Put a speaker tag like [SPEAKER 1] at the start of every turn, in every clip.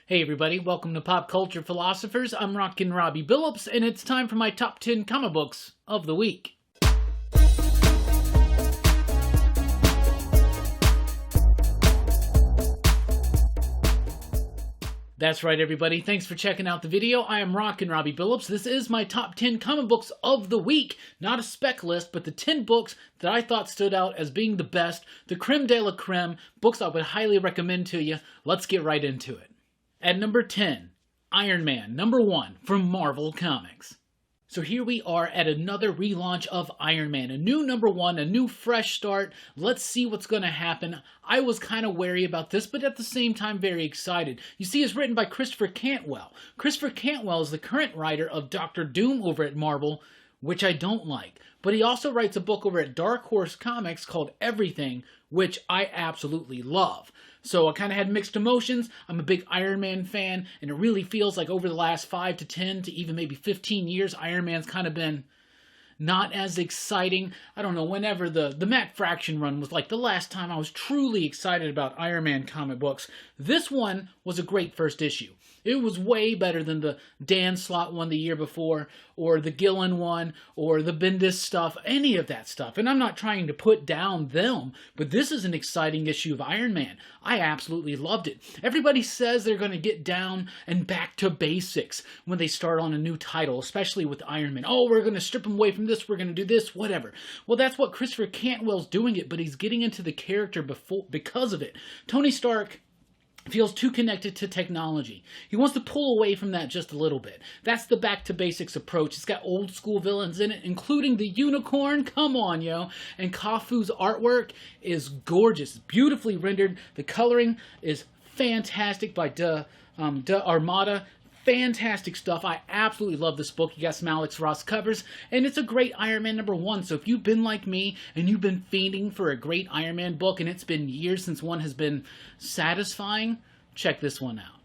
[SPEAKER 1] Hey everybody, welcome to Pop Culture Philosophers. I'm Rockin Robbie Billups, and it's time for my top 10 comic books of the week. That's right everybody, thanks for checking out the video. I am Rockin Robbie Billups. This is my top 10 comic books of the week. Not a spec list, but the 10 books that I thought stood out as being the best, the creme de la creme, books I would highly recommend to you. Let's get right into it. At number 10, Iron Man, number 1 from Marvel Comics. So here we are at another relaunch of Iron Man, a new number 1, a new fresh start. Let's see what's going to happen. I was kind of wary about this, but at the same time very excited. You see, it's written by Christopher Cantwell. Christopher Cantwell is the current writer of Doctor Doom over at Marvel, which I don't like. But he also writes a book over at Dark Horse Comics called Everything, which I absolutely love. So I kind of had mixed emotions. I'm a big Iron Man fan, and it really feels like over the last 5 to 10 to even maybe 15 years, Iron Man's kind of been not as exciting. I don't know, whenever the Matt Fraction run was like the last time I was truly excited about Iron Man comic books. This one was a great first issue. It was way better than the Dan Slott one the year before, or the Gillen one, or the Bendis stuff, any of that stuff. And I'm not trying to put down them, but this is an exciting issue of Iron Man. I absolutely loved it. Everybody says they're going to get down and back to basics when they start on a new title, especially with Iron Man. Oh, we're going to strip him away from this, we're going to do this, whatever. Well, that's what Christopher Cantwell's doing it, but he's getting into the character because of it. Tony Stark feels too connected to technology. He wants to pull away from that just a little bit. That's the back to basics approach. It's got old school villains in it, including the Unicorn. Come on, yo. And Kafu's artwork is gorgeous, beautifully rendered. The coloring is fantastic by De Armada. Fantastic stuff. I absolutely love this book. You got some Alex Ross covers, and it's a great Iron Man number 1. So if you've been like me and you've been fiending for a great Iron Man book and it's been years since one has been satisfying, check this one out.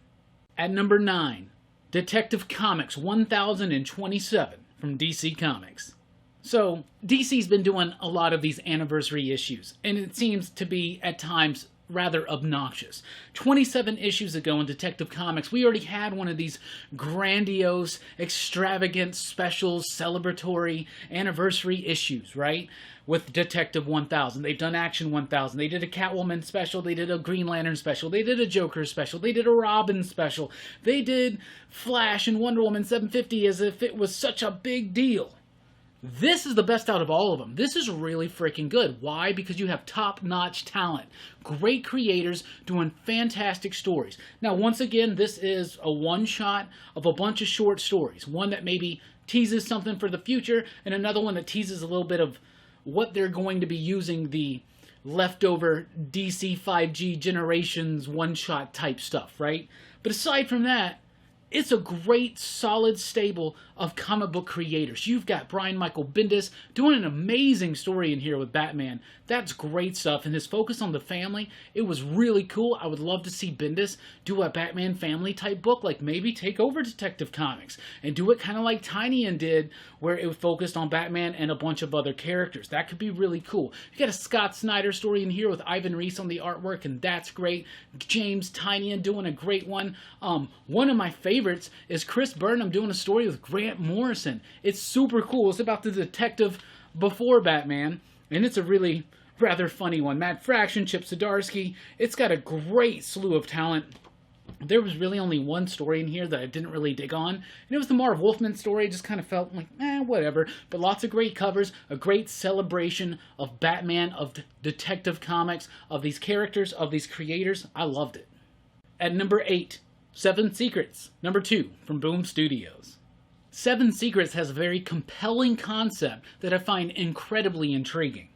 [SPEAKER 1] At number 9, Detective Comics 1027 from DC Comics. So DC's been doing a lot of these anniversary issues, and it seems to be at times rather obnoxious. 27 issues ago in Detective Comics, we already had one of these grandiose, extravagant, special, celebratory anniversary issues, right? With Detective 1000. They've done Action 1000. They did a Catwoman special. They did a Green Lantern special. They did a Joker special. They did a Robin special. They did Flash and Wonder Woman 750 as if it was such a big deal. This is the best out of all of them. This is really freaking good. Why? Because you have top-notch talent. Great creators doing fantastic stories. Now, once again, this is a one-shot of a bunch of short stories. One that maybe teases something for the future, and another one that teases a little bit of what they're going to be using the leftover DC 5G Generations one-shot type stuff, right? But aside from that, it's a great, solid stable of comic book creators. You've got Brian Michael Bendis doing an amazing story in here with Batman. That's great stuff. And his focus on the family, it was really cool. I would love to see Bendis do a Batman family type book, like maybe take over Detective Comics and do it kind of like Tynion did, where it focused on Batman and a bunch of other characters. That could be really cool. You got a Scott Snyder story in here with Ivan Reis on the artwork, and that's great. James Tynion doing a great one. One of my favorites is Chris Burnham doing a story with Grant Morrison. It's super cool. It's about the detective before Batman, and it's a really rather funny one. Matt Fraction, Chip Zdarsky. It's got a great slew of talent. There was really only one story in here that I didn't really dig on, and it was the Marv Wolfman story. It just kind of felt like, whatever. But lots of great covers, a great celebration of Batman, of Detective Comics, of these characters, of these creators. I loved it. At number 8, Seven Secrets, number 2, from Boom Studios. Seven Secrets has a very compelling concept that I find incredibly intriguing.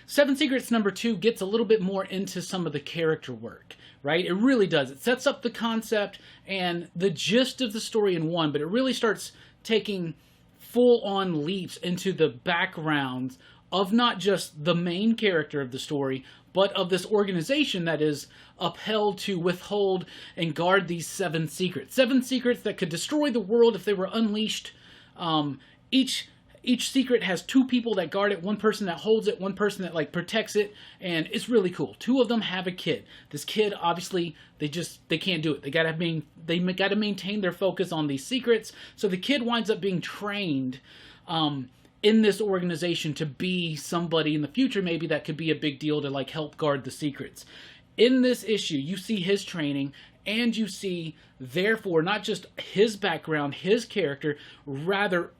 [SPEAKER 1] Seven Secrets number 2 gets a little bit more into some of the character work, right? It really does. It sets up the concept and the gist of the story in one, but it really starts taking full-on leaps into the backgrounds of not just the main character of the story, but of this organization that is upheld to withhold and guard these 7 secrets. 7 secrets that could destroy the world if they were unleashed. Each each secret has 2 people that guard it, 1 person that holds it, 1 person that like protects it, and it's really cool. 2 of them have a kid. This kid, obviously, they can't do it. They gotta maintain their focus on these secrets. So the kid winds up being trained in this organization to be somebody in the future, maybe that could be a big deal to like help guard the secrets. In this issue, you see his training, and you see, therefore, not just his background, his character, rather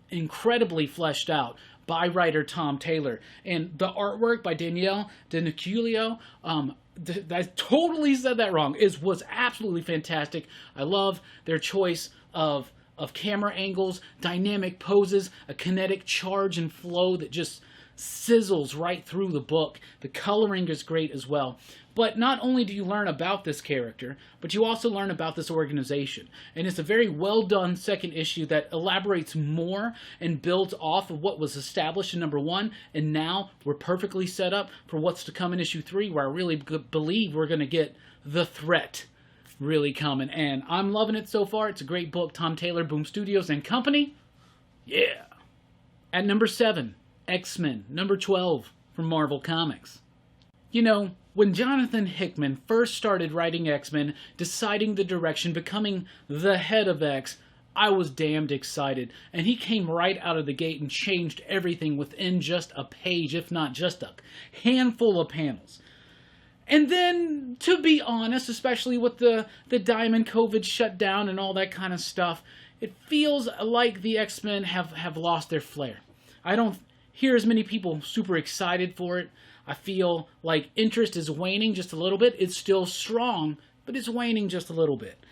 [SPEAKER 1] incredibly fleshed out by writer Tom Taylor. And the artwork by Danielle DiNiculio, I totally said that wrong, was absolutely fantastic. I love their choice of camera angles, dynamic poses, a kinetic charge and flow that just sizzles right through the book. The coloring is great as well. But not only do you learn about this character, but you also learn about this organization. And it's a very well done second issue that elaborates more and builds off of what was established in number 1. And now we're perfectly set up for what's to come in issue 3, where I really believe we're going to get the threat really coming. And I'm loving it so far. It's a great book. Tom Taylor, Boom Studios and Company. Yeah. At number 7, X-Men, number 12 from Marvel Comics. You know, when Jonathan Hickman first started writing X-Men, deciding the direction, becoming the head of X, I was damned excited. And he came right out of the gate and changed everything within just a page, if not just a handful of panels. And then, to be honest, especially with the Diamond COVID shutdown and all that kind of stuff, it feels like the X-Men have lost their flair. I don't hear as many people super excited for it. I feel like interest is waning just a little bit. It's still strong, but it's waning just a little bit.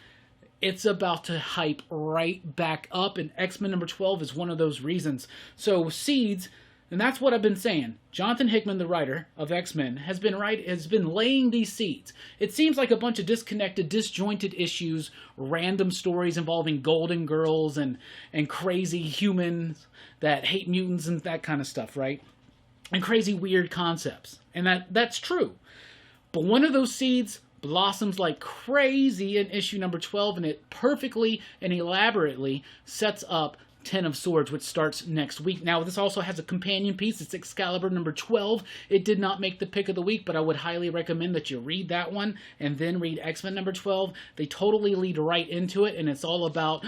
[SPEAKER 1] It's about to hype right back up, and X-Men number 12 is one of those reasons. So seeds, and that's what I've been saying. Jonathan Hickman, the writer of X-Men, has been laying these seeds. It seems like a bunch of disconnected, disjointed issues, random stories involving golden girls and crazy humans that hate mutants and that kind of stuff, right? And crazy weird concepts. And that's true. But one of those seeds blossoms like crazy in issue number 12, and it perfectly and elaborately sets up Ten of Swords, which starts next week. Now, this also has a companion piece. It's Excalibur number 12. It did not make the pick of the week, but I would highly recommend that you read that one and then read X-Men number 12. They totally lead right into it, and it's all about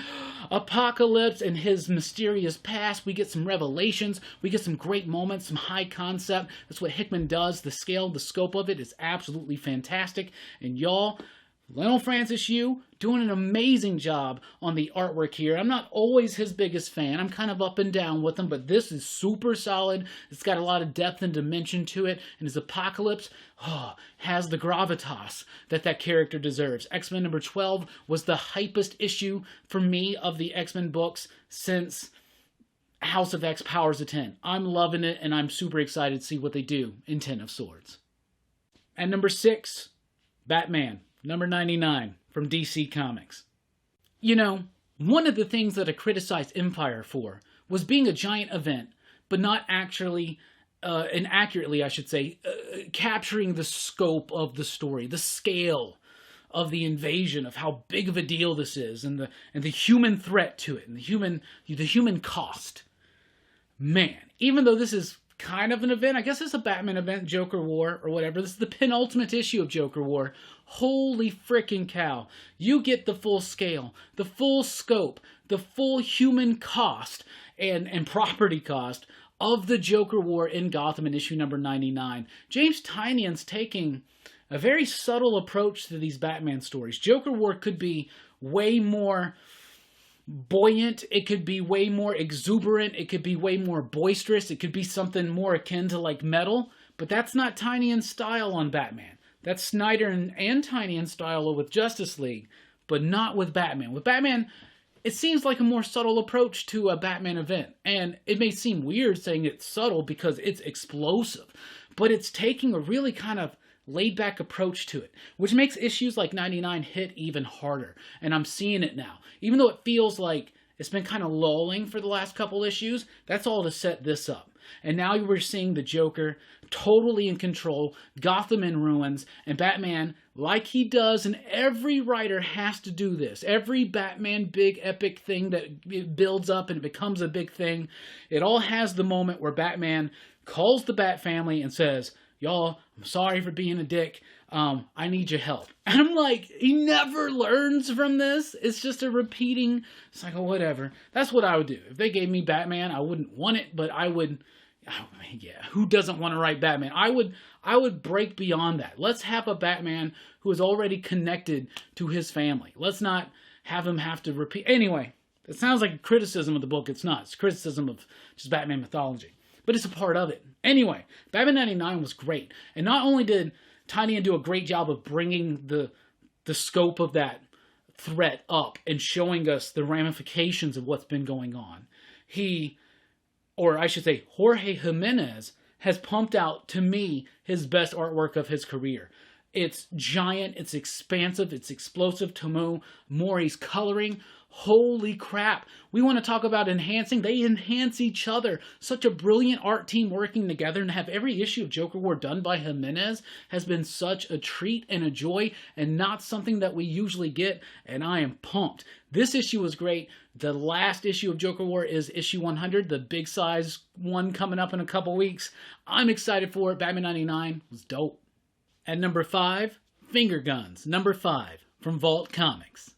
[SPEAKER 1] Apocalypse and his mysterious past. We get some revelations. We get some great moments, some high concept. That's what Hickman does. The scale, the scope of it is absolutely fantastic. And y'all, Lionel Francis Yu doing an amazing job on the artwork here. I'm not always his biggest fan. I'm kind of up and down with him, but this is super solid. It's got a lot of depth and dimension to it, and his Apocalypse has the gravitas that character deserves. X-Men number 12 was the hypest issue for me of the X-Men books since House of X Powers of 10. I'm loving it, and I'm super excited to see what they do in Ten of Swords. At number 6, Batman. Number 99 from DC Comics. You know, one of the things that I criticized Empire for was being a giant event, but not actually, and accurately, I should say, capturing the scope of the story, the scale of the invasion, of how big of a deal this is, and the human threat to it, and the human cost. Man, even though this is kind of an event, I guess it's a Batman event, Joker War, or whatever. This is the penultimate issue of Joker War. Holy frickin' cow. You get the full scale, the full scope, the full human cost and property cost of the Joker War in Gotham in issue number 99. James Tynion's taking a very subtle approach to these Batman stories. Joker War could be way more buoyant, it could be way more exuberant, it could be way more boisterous, it could be something more akin to like metal, but that's not Tynion's style on Batman. That's Snyder and Tynion's style with Justice League, but not with Batman. With Batman, it seems like a more subtle approach to a Batman event, and it may seem weird saying it's subtle because it's explosive, but it's taking a really kind of laid-back approach to it, which makes issues like 99 hit even harder, and I'm seeing it now. Even though it feels like it's been kind of lulling for the last couple issues, that's all to set this up. And now we're seeing the Joker totally in control, Gotham in ruins, and Batman, like he does, and every writer has to do this. Every Batman big epic thing that it builds up and it becomes a big thing, it all has the moment where Batman calls the Bat family and says, y'all, I'm sorry for being a dick. I need your help. And I'm like, he never learns from this. It's just a repeating cycle, whatever. That's what I would do. If they gave me Batman, I wouldn't want it, but I would, yeah, who doesn't want to write Batman? I would break beyond that. Let's have a Batman who is already connected to his family. Let's not have him have to repeat. Anyway, it sounds like a criticism of the book. It's not. It's criticism of just Batman mythology. But it's a part of it. Anyway, Batman 99 was great. And not only did Tynion do a great job of bringing the scope of that threat up and showing us the ramifications of what's been going on. Jorge Jimenez has pumped out, to me, his best artwork of his career. It's giant, it's expansive, it's explosive. Tomu Mori's coloring, holy crap. We want to talk about enhancing. They enhance each other. Such a brilliant art team working together, and have every issue of Joker War done by Jimenez has been such a treat and a joy, and not something that we usually get, and I am pumped. This issue was great. The last issue of Joker War is issue 100, the big size one coming up in a couple weeks. I'm excited for it. Batman 99 was dope. At number 5, Finger Guns, number 5, from Vault Comics.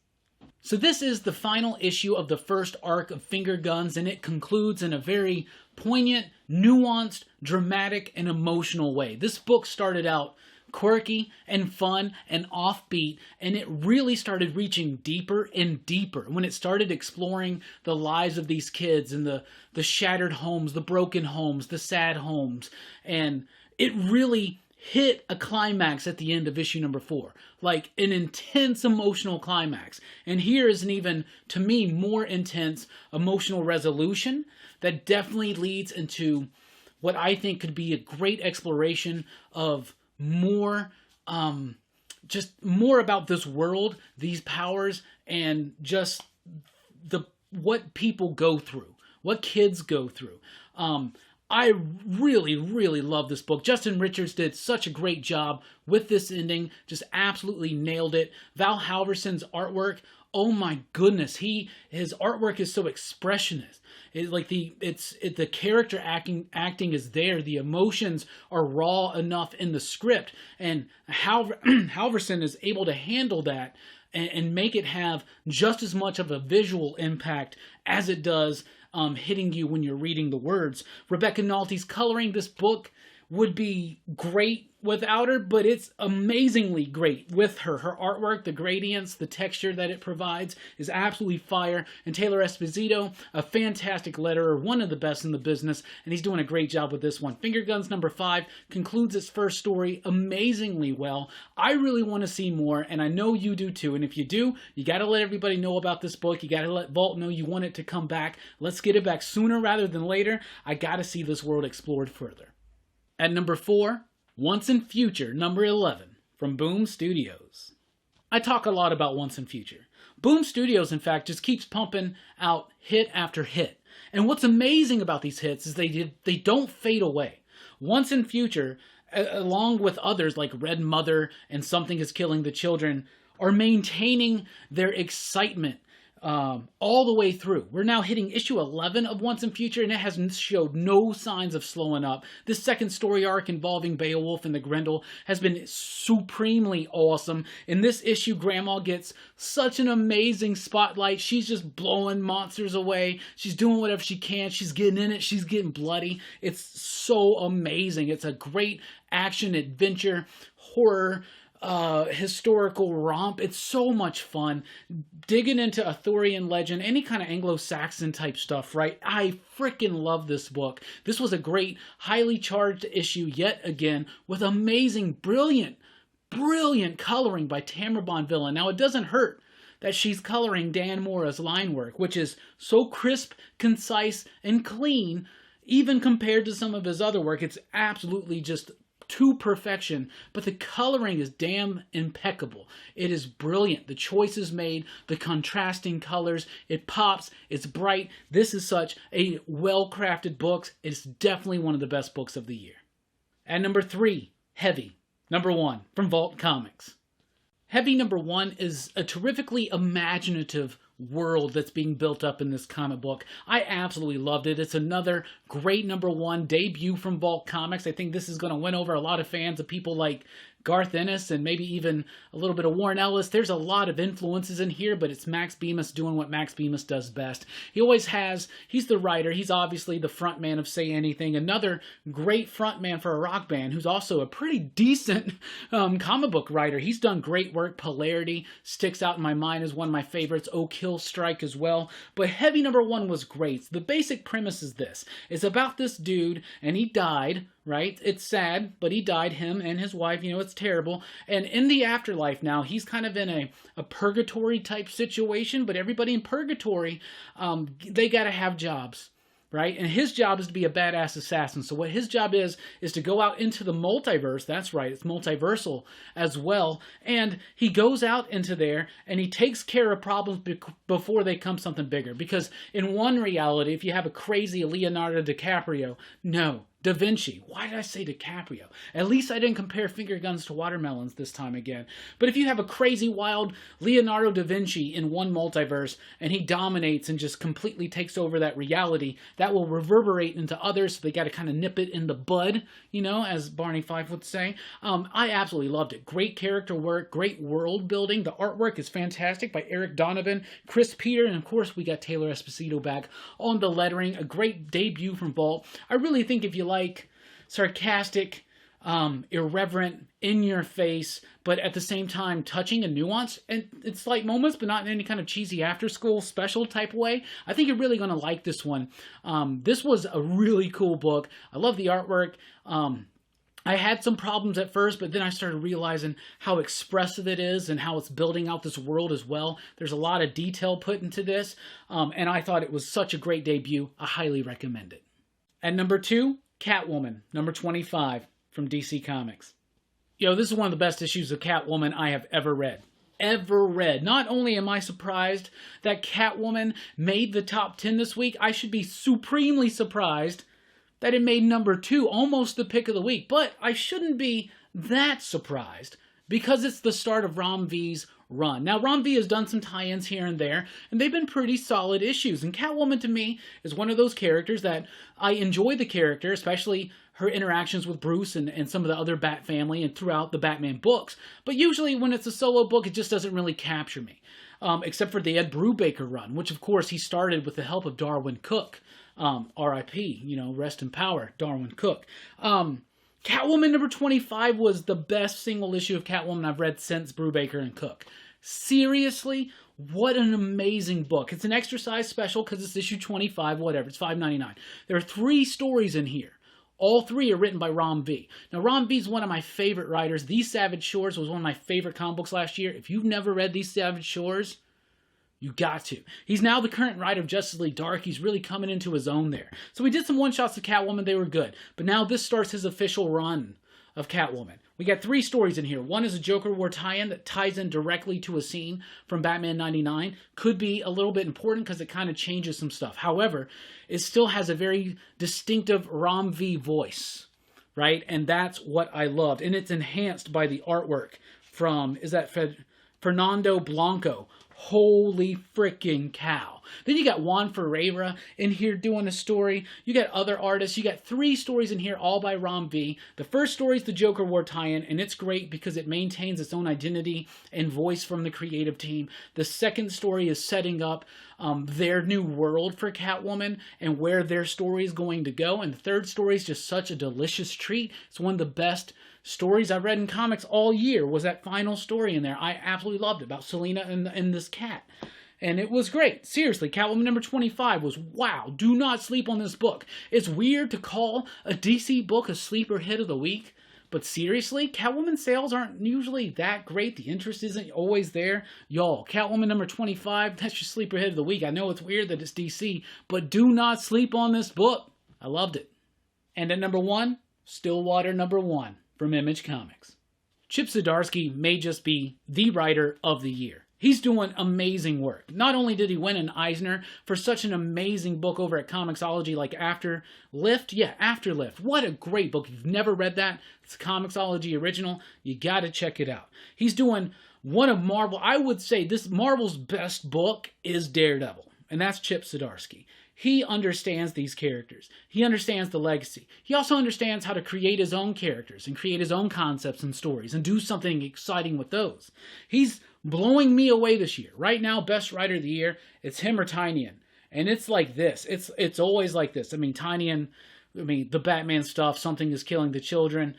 [SPEAKER 1] So this is the final issue of the first arc of Finger Guns, and it concludes in a very poignant, nuanced, dramatic, and emotional way. This book started out quirky and fun and offbeat, and it really started reaching deeper and deeper when it started exploring the lives of these kids and the shattered homes, the broken homes, the sad homes, and it really hit a climax at the end of issue number 4, like an intense emotional climax. And here is an even, to me, more intense emotional resolution that definitely leads into what I think could be a great exploration of more, just more about this world, these powers, and just what people go through, what kids go through. I really, really love this book. Justin Richards did such a great job with this ending. Just absolutely nailed it. Val Halverson's artwork, oh my goodness, his artwork is so expressionist. The character acting is there. The emotions are raw enough in the script, and Halverson is able to handle that and make it have just as much of a visual impact as it does hitting you when you're reading the words. Rebecca Nalty's coloring, this book would be great without her, but it's amazingly great with her. Her artwork, the gradients, the texture that it provides is absolutely fire. And Taylor Esposito, a fantastic letterer, one of the best in the business, and he's doing a great job with this one. Finger Guns number 5 concludes its first story amazingly well. I really want to see more, and I know you do too. And if you do, you got to let everybody know about this book. You got to let Vault know you want it to come back. Let's get it back sooner rather than later. I got to see this world explored further. At number 4, Once and Future, number 11, from Boom Studios. I talk a lot about Once and Future. Boom Studios, in fact, just keeps pumping out hit after hit. And what's amazing about these hits is they don't fade away. Once and Future, along with others like Red Mother and Something is Killing the Children, are maintaining their excitement all the way through. We're now hitting issue 11 of Once and Future, and it has showed no signs of slowing up. This second story arc involving Beowulf and the Grendel has been supremely awesome. In this issue, Grandma gets such an amazing spotlight. She's just blowing monsters away. She's doing whatever she can. She's getting in it. She's getting bloody. It's so amazing. It's a great action, adventure, horror, historical romp. It's so much fun digging into Arthurian legend, any kind of Anglo-Saxon type stuff, right? I freaking love this book. This was a great, highly charged issue yet again with amazing, brilliant coloring by Tamara Bonvillain. Now, it doesn't hurt that she's coloring Dan Mora's line work, which is so crisp, concise, and clean, even compared to some of his other work. It's absolutely just to perfection, but the coloring is damn impeccable. It is brilliant. The choices made, the contrasting colors, it pops, it's bright. This is such a well-crafted book. It's definitely one of the best books of the year. At number 3, Heavy, number 1, from Vault Comics. Heavy number 1 is a terrifically imaginative world that's being built up in this comic book. I absolutely loved it. It's another great number 1 debut from Vault Comics. I think this is going to win over a lot of fans of people like Garth Ennis and maybe even a little bit of Warren Ellis. There's a lot of influences in here, but it's Max Bemis doing what Max Bemis does best. He always has. He's the writer. He's obviously the front man of Say Anything. Another great front man for a rock band who's also a pretty decent comic book writer. He's done great work. Polarity sticks out in my mind as one of my favorites. Oh, Kill Strike as well. But Heavy number 1 was great. The basic premise is this. It's about this dude, and he died, right? It's sad, but he died, him and his wife. You know, it's terrible. And in the afterlife now, he's kind of in a purgatory type situation, but everybody in purgatory, they got to have jobs, right? And his job is to be a badass assassin. So what his job is to go out into the multiverse. That's right. It's multiversal as well. And he goes out into there and he takes care of problems before they come something bigger. Because in one reality, if you have a crazy Leonardo DiCaprio, no, Da Vinci. Why did I say DiCaprio? At least I didn't compare finger guns to watermelons this time again. But if you have a crazy, wild Leonardo da Vinci in one multiverse, and he dominates and just completely takes over that reality, that will reverberate into others, so they got to kind of nip it in the bud, you know, as Barney Fife would say. I absolutely loved it. Great character work, great world building. The artwork is fantastic by Eric Donovan, Chris Peter, and of course we got Taylor Esposito back on the lettering. A great debut from Vault. I really think if you like sarcastic, irreverent, in-your-face, but at the same time touching and nuanced, and it's like moments, but not in any kind of cheesy after-school special type way, I think you're really going to like this one. This was a really cool book. I love the artwork. I had some problems at first, but then I started realizing how expressive it is and how it's building out this world as well. There's a lot of detail put into this, and I thought it was such a great debut. I highly recommend it. At number 2, Catwoman, number 25 from DC Comics. Yo, this is one of the best issues of Catwoman I have ever read. Not only am I surprised that Catwoman made the top 10 this week, I should be supremely surprised that it made number 2, almost the pick of the week. But I shouldn't be that surprised because it's the start of Rom V's run. Now, Rom V has done some tie-ins here and there, and they've been pretty solid issues. And Catwoman, to me, is one of those characters that I enjoy the character, especially her interactions with Bruce and some of the other Bat family and throughout the Batman books. But usually when it's a solo book, it just doesn't really capture me. Except for the Ed Brubaker run, which, of course, he started with the help of Darwin Cook. R.I.P., you know, rest in power, Darwin Cook. Catwoman number 25 was the best single issue of Catwoman I've read since Brubaker and Cook. Seriously, what an amazing book. It's an extra size special because it's issue 25, whatever, it's $5.99. There are 3 stories in here. All 3 are written by Rom V. Now, Rom V is one of my favorite writers. These Savage Shores was one of my favorite comic books last year. If you've never read These Savage Shores, you got to. He's now the current writer of Justice League Dark. He's really coming into his own there. So we did some one-shots of Catwoman. They were good. But now this starts his official run of Catwoman. We got 3 stories in here. One is a Joker War tie-in that ties in directly to a scene from Batman 99. Could be a little bit important because it kind of changes some stuff. However, it still has a very distinctive Rom V voice, right? And that's what I loved. And it's enhanced by the artwork from, is that Fernando Blanco? Holy freaking cow. Then you got Juan Ferreira in here doing a story. You got other artists. You got 3 stories in here, all by Rom V. The first story is the Joker War tie-in, and it's great because it maintains its own identity and voice from the creative team. The second story is setting up their new world for Catwoman and where their story is going to go. And the third story is just such a delicious treat. It's one of the best stories I've read in comics all year, was that final story in there. I absolutely loved it, about Selena and this cat. And it was great. Seriously, Catwoman number 25 was wow. Do not sleep on this book. It's weird to call a DC book a sleeper hit of the week, but seriously, Catwoman sales aren't usually that great. The interest isn't always there. Y'all, Catwoman number 25, that's your sleeper hit of the week. I know it's weird that it's DC, but do not sleep on this book. I loved it. And at number 1, Stillwater number 1. from Image Comics. Chip Zdarsky may just be the writer of the year. He's doing amazing work. Not only did he win an Eisner for such an amazing book over at Comixology like Afterlift. Yeah, Afterlift. What a great book. If you've never read that, it's a Comixology original. You got to check it out. He's doing one of Marvel, I would say this Marvel's best book is Daredevil. And that's Chip Zdarsky. He understands these characters. He understands the legacy. He also understands how to create his own characters and create his own concepts and stories and do something exciting with those. He's blowing me away this year. Right now, best writer of the year, it's him or Tynion. And it's like this. It's always like this. I mean, Tynion, the Batman stuff, Something is Killing the Children,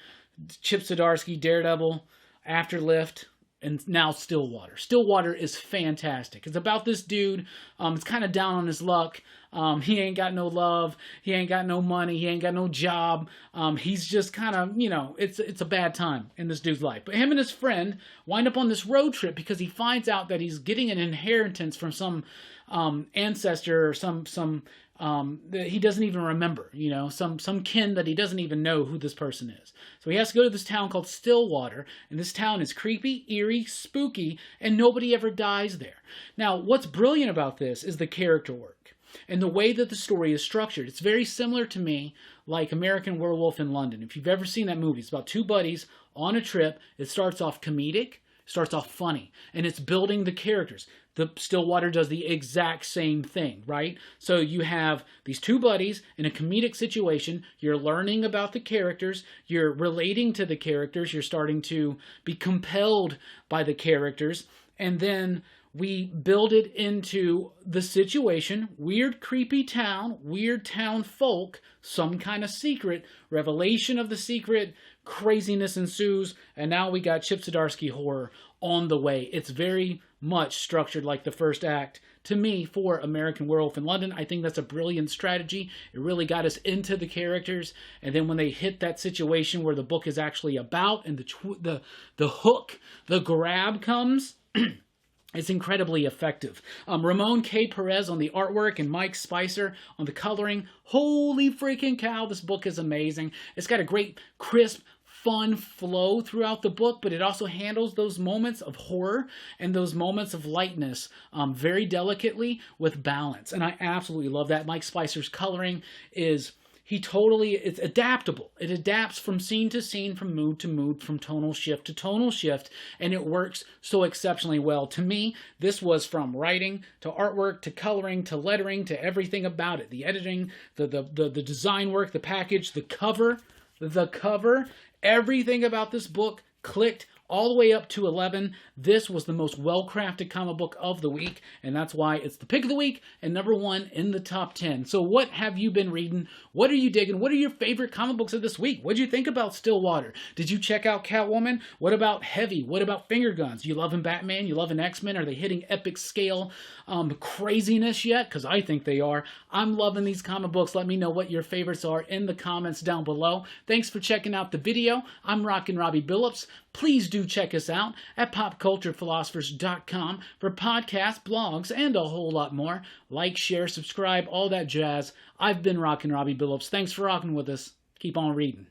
[SPEAKER 1] Chip Zdarsky, Daredevil, Afterlift, and now Stillwater. Stillwater is fantastic. It's about this dude. It's kind of down on his luck. He ain't got no love. He ain't got no money. He ain't got no job. He's just kind of, it's a bad time in this dude's life. But him and his friend wind up on this road trip because he finds out that he's getting an inheritance from some ancestor or some that he doesn't even remember, some kin that he doesn't even know who this person is. So he has to go to this town called Stillwater, and this town is creepy, eerie, spooky, and nobody ever dies there. Now, what's brilliant about this is the character work and the way that the story is structured. It's very similar to me like American Werewolf in London. If you've ever seen that movie, it's about two buddies on a trip. It starts off comedic, starts off funny, and it's building the characters. The Stillwater does the exact same thing, right? So you have these two buddies in a comedic situation. You're learning about the characters. You're relating to the characters. You're starting to be compelled by the characters. And then we build it into the situation. Weird, creepy town, weird town folk, some kind of secret, revelation of the secret, craziness ensues, and now we got Chip Zdarsky horror on the way. It's very much structured like the first act to me for American Werewolf in London. I think that's a brilliant strategy. It really got us into the characters, and then when they hit that situation where the book is actually about and the hook, the grab comes, it's incredibly effective. Ramon K. Perez on the artwork and Mike Spicer on the coloring. Holy freaking cow, this book is amazing. It's got a great, crisp, fun flow throughout the book, but it also handles those moments of horror and those moments of lightness very delicately with balance. And I absolutely love that. Mike Spicer's coloring is... it's adaptable. It adapts from scene to scene, from mood to mood, from tonal shift to tonal shift, and it works so exceptionally well. To me, this was from writing to artwork to coloring to lettering to everything about it. The editing, the design work, the package, the cover, everything about this book clicked all the way up to 11. This was the most well-crafted comic book of the week, and that's why it's the pick of the week and number 1 in the top 10. So what have you been reading? What are you digging? What are your favorite comic books of this week? What did you think about Stillwater? Did you check out Catwoman? What about Heavy? What about Finger Guns? You loving Batman? You loving X-Men? Are they hitting epic scale craziness yet? Because I think they are. I'm loving these comic books. Let me know what your favorites are in the comments down below. Thanks for checking out the video. I'm Rockin Robbie Billups. Please do check us out at popculturephilosophers.com for podcasts, blogs, and a whole lot more. Like, share, subscribe, all that jazz. I've been Rockin Robbie Billups. Thanks for rocking with us. Keep on reading.